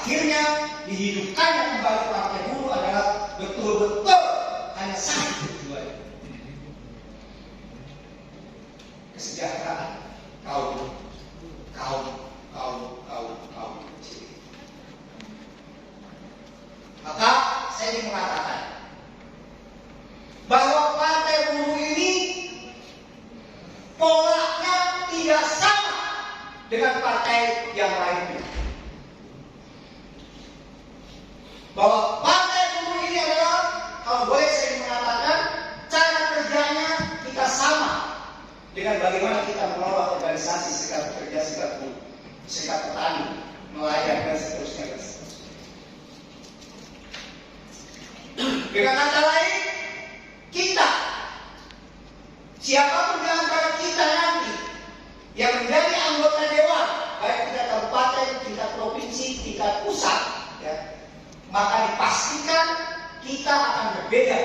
akhirnya dihidupkannya kembali Partai Buruh adalah betul-betul hanya satu tujuan: kesejahteraan kaum kecil. Maka saya ingin mengatakan bahwa Partai Buruh ini polanya tidak sama dengan partai yang lainnya. Bahwa Partai Buruh ini adalah, kalau boleh saya mengatakan, cara kerjanya kita sama dengan bagaimana kita mengelola organisasi, serikat pekerja, serikat buruh, serikat petani, nelayan, dan seterusnya. Dengan kata lain, kita, siapapun di antara kita nanti yang menjadi anggota dewan, baik tingkat kabupaten, tingkat provinsi, tingkat pusat, ya, maka dipastikan kita akan berbeda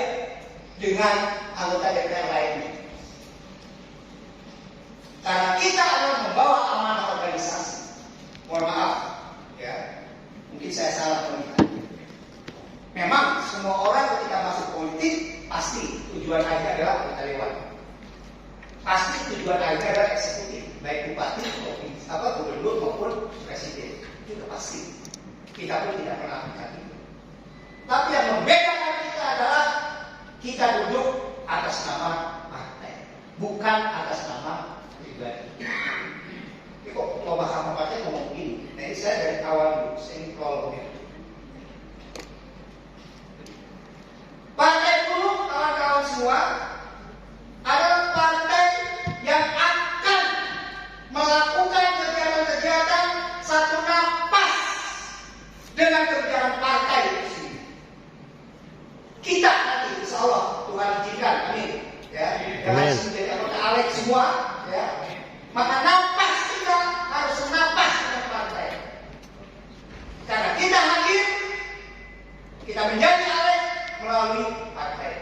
dengan anggota DPR lainnya. Karena kita adalah membawa amanah organisasi. Mohon maaf, ya, mungkin saya salah melihat. Memang semua orang ketika masuk politik pasti tujuan akhirnya adalah anggota dewan. Pasti tujuan akhirnya adalah eksekutif, baik bupati, provinsi, gubernur maupun presiden. Itu pasti. Kita pun tidak pernah melihat itu. Tapi yang membedakan kita adalah kita duduk atas nama partai, bukan atas nama pribadi. Ini kok mau bahas partai ngomong begini? Nah, ini saya dari awal dulu, saya ingin prolognya. Partai Buruh, kawan-kawan semua, adalah partai yang akan melakukan kegiatan-kegiatan satu napas dengan kebijakan partai itu sendiri. Kita nanti, insya Allah, Tuhan izinkan, amin. Ya, jangan menjadi anggota Alex semua, ya. Maka napas kita harus napas dengan partai. Karena kita hadir, kita menjadi Alex melalui partai.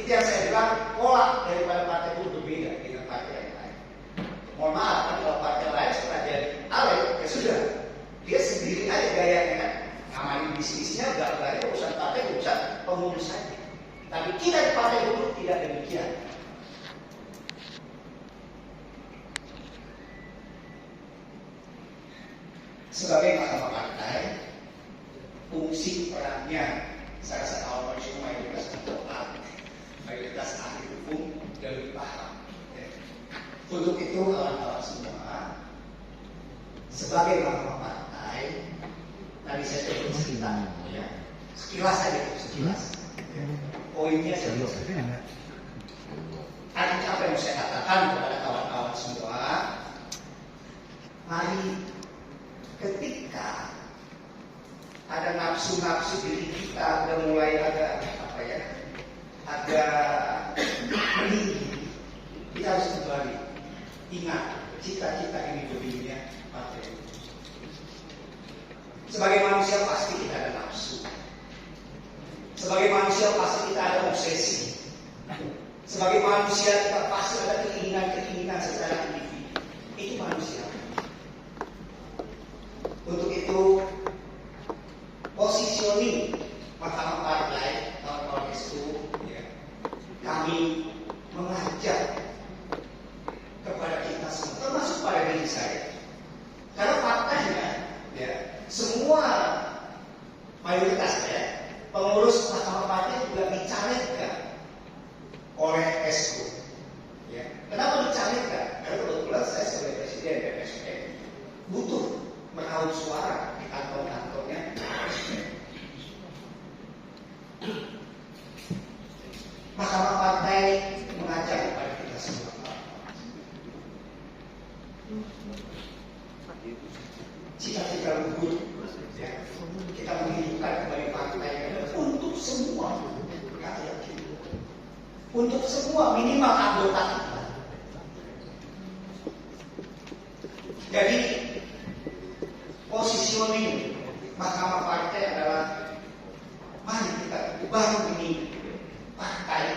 Itu yang saya bilang, pola daripada Partai Buruh berbeda dengan partai yang lain. Mohon maaf, kalau partai lain setelah jadi Alex, ya sudah, dia sendiri aja gayanya kan, ngamanin bisnisnya, gak urusan partai, urusan pengurus saja. Tapi kita di Partai Buruh tidak demikian. Sebagai mahkamah partai, fungsi perannya, saya rasa kawan-kawan semua mayoritas advokat, mayoritas ahli hukum dan lebih paham. Ya. Untuk itu kawan-kawan semua, sebagai mahkamah partai, tadi saya sebut sekilas saja, sekilas. Ya. Poinnya serius. Artinya apa yang saya katakan kepada kawan-kawan semua, mari ketika ada nafsu-nafsu diri kita udah mulai agak meninggi, kita harus kembali ingat cita-cita ini berdirinya partai. Sebagai manusia pasti kita ada nafsu. Sebagai manusia pasti kita ada obsesi. Sebagai manusia kita pasti ada keinginan-keinginan secara individu. Itu manusia. Untuk itu, positioning mahkamah partai kawan-kawan itu, ya, kami mengajak kepada kita semua, termasuk pada diri saya. Karena faktanya, ya, semua mayoritas pengurus mahkamah partai juga dicalegkan oleh ESKO. Ya. Kenapa dicalegkan? Karena kebetulan saya sebagai presiden DPSP butuh meraup suara di kantong-kantongnya. Mahkamah partai mengajak kepada kita semua, cita-cita luhur, ya, kita menghidupkan kembali partai untuk semua rakyat kita, untuk semua minimal anggota kita. Jadi positioning mahkamah partai adalah mari kita bangun ini partai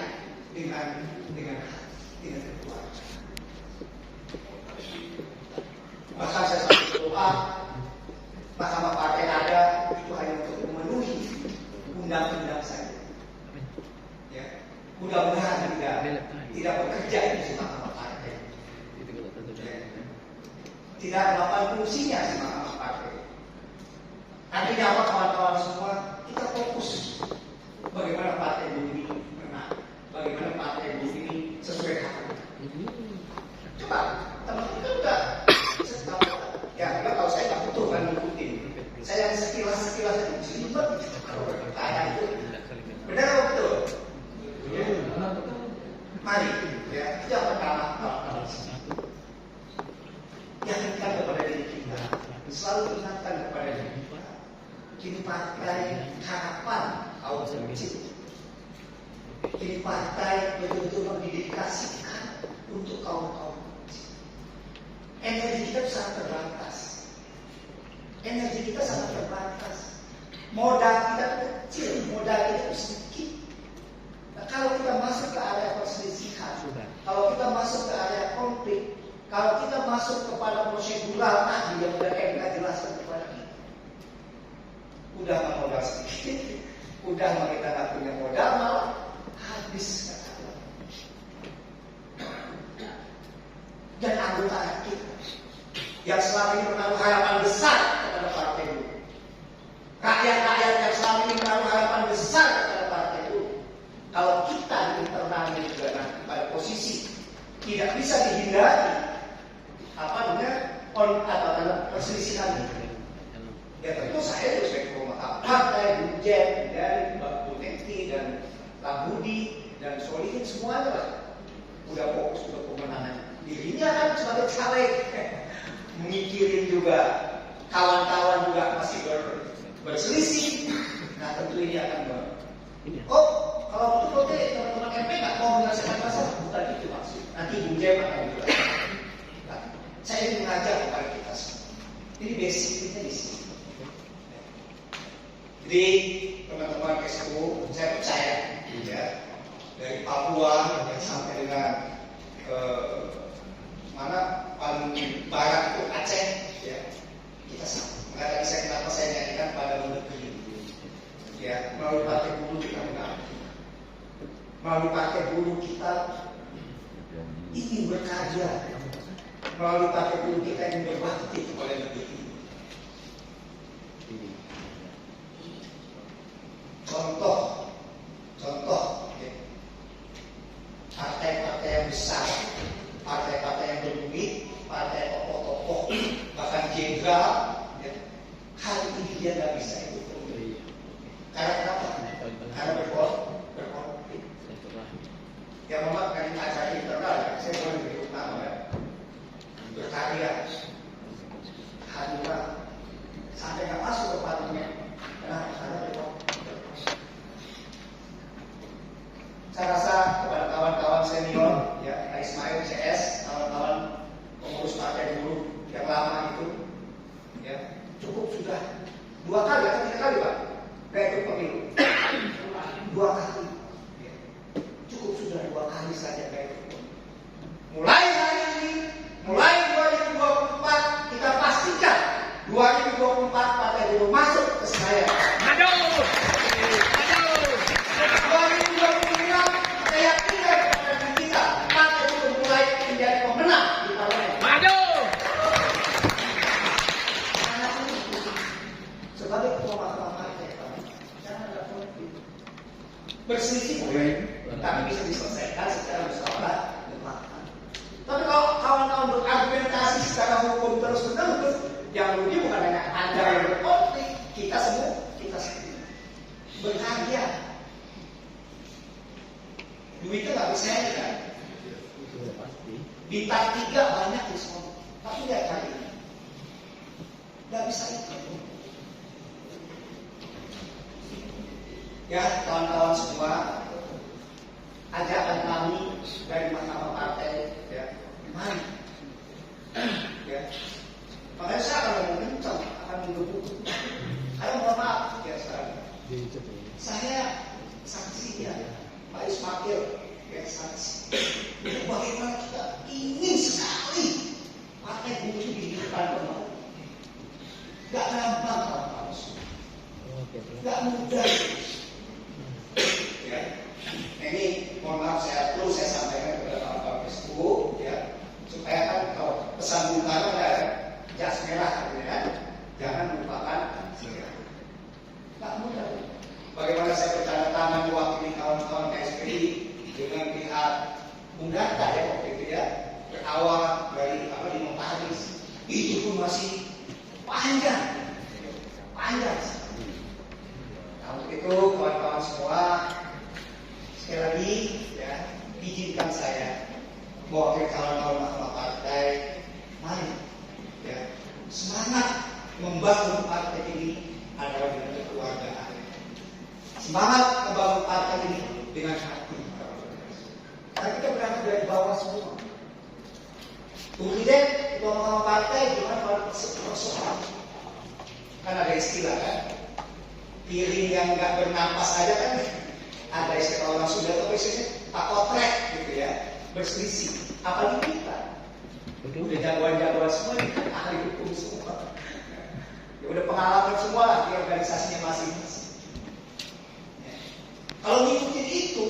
dengan keluarga. Bahkan saya sampai doa mahkamah partai ada tidak melakukan fungsinya si Mahkamah Partai. Artinya apa kawan-kawan semua? Kita fokus bagaimana partai ini menang, bagaimana partai ini sesuai hak. Coba teman-teman kan udah ya, kalau saya nggak butuh kan ngikutin. Saya yang sekilas aja ribet kalau bertanya itu. Benar atau betul? Ya. Mari, ya, itu yang pertama. Yakinkan kepada diri kita, selalu ingatkan kepada diri kita. Kini partai harapan kaum kecil. Kini partai betul-betul mendedikasikan untuk kaum kecil. Energi kita sangat terbatas. Modal kita kecil, modal kita sedikit. Nah, kalau kita masuk ke area perselisihan, kalau kita masuk ke area konflik, kalau kita masuk kepada prosedural tadi yang sudah MK jelaskan kepada kita, udah modal sedikit, udah kita nggak punya modal, malah habis kata. Dan anggota kita yang selama ini menaruh harapan besar kepada partai itu, rakyat-rakyat yang selama ini menaruh harapan besar kepada partai itu, kalau kita di internalnya juga nanti pada posisi tidak bisa dihindari perselisihan itu, ya tentu saya juga sebagai pemerintah partai, Bujen, dari Mbak Buneti dan Pak Budi dan Solihin semuanya lah udah fokus untuk pemenangan dirinya kan sebagai caleg. Mikirin juga kawan-kawan juga masih berselisih. Nah tentu ini akan kalau betul teman-teman MP nggak mau menyelesaikan masalah, bukan itu maksud. Nanti Bujem akan juga. Nah, saya ingin mengajak kepada kita semua. Ini basicnya di sini. Jadi teman-teman Kesko, saya percaya ya, dari Papua yang sampai dengan mana paling barat itu Aceh, ya kita sama. Makanya saya kenapa saya nyanyikan pada negeri, ya melalui partai buruh kita mengabdi, melalui partai buruh kita ingin berkarya, melalui partai buruh kita ingin berbakti kepada negeri ini. Contoh, ya. Partai-partai yang besar, partai-partai yang berduit, partai tokoh-tokoh, bahkan jenderal, ya, hari ini dia nggak bisa ikut pemilu. Karena kenapa? Karena berkonflik. Ya memang kan acara internal, ya. Saya boleh menyebut nama ya. Berkarya, hadirlah sampai nggak masuk ke parlemen. Karena berkonflik. Saya rasa kepada kawan-kawan senior, ya, Pak Ismail CS, kawan-kawan pengurus partai buruh yang lama itu, ya, cukup sudah 2 kali atau 3 kali Pak, nggak ikut pemilu, 2 kali, ya. Cukup sudah 2 kali saja nggak ikut pemilu. Mulai hari ini, mulai 2024 kita pastikan 2024 partai buruh masuk ke Senayan. Berselisih boleh, tapi bisa diselesaikan secara musyawarah mufakat. Tapi kalau kawan-kawan berargumentasi secara hukum terus-menerus, yang rugi bukan hanya Anda yang berkonflik, kita semua berkarya. Duitnya nggak bisa kan? Bintang 3 banyak di semua, tapi nggak kali ini, nggak bisa itu. Ya kawan-kawan semua, ajakan kami dari Mahkamah Partai, ya, mari, ya. Makanya saya akan ngomong kencang, akan mendukung. Saya mohon maaf, ya saya saksi ya, Pak Ismail, ya saksi. Bagaimana kita ingin sekali partai buruh dihidupkan kembali. Gak gampang kawan-kawan semua, gak mudah. Ya, ini mohon maaf saya sampaikan kepada kawan-kawan Facebook, ya, supaya kan kalau pesan Bung Karno ya, sejarah, ya. Jangan melupakan sejarah. Tak mudah. Bagaimana saya bertanda tangan mewakili kawan-kawan KSPI dengan pihak Bundata ya waktu itu ya, berawal dari Notaris, itu pun masih panjang. Nah, untuk itu kawan-kawan semua, sekali lagi ya, izinkan saya mewakili kawan-kawan Mahkamah Partai, mari ya, semangat membangun partai ini adalah dengan kekeluargaan. Semangat membangun partai ini dengan hati. Karena kita berangkat dari bawah semua. Presiden, ketua Mahkamah Partai, gimana kalau persoalan? Kan ada istilah kan, piring yang nggak bernapas aja kan, ada istilah orang Sunda atau biasanya tak otrek gitu ya, berselisih. Apalagi kita, udah jagoan-jagoan semua, ini kan ahli hukum semua. Ya udah pengalaman semua lah di organisasinya masing-masing. Ya. Kalau ngikutin itu,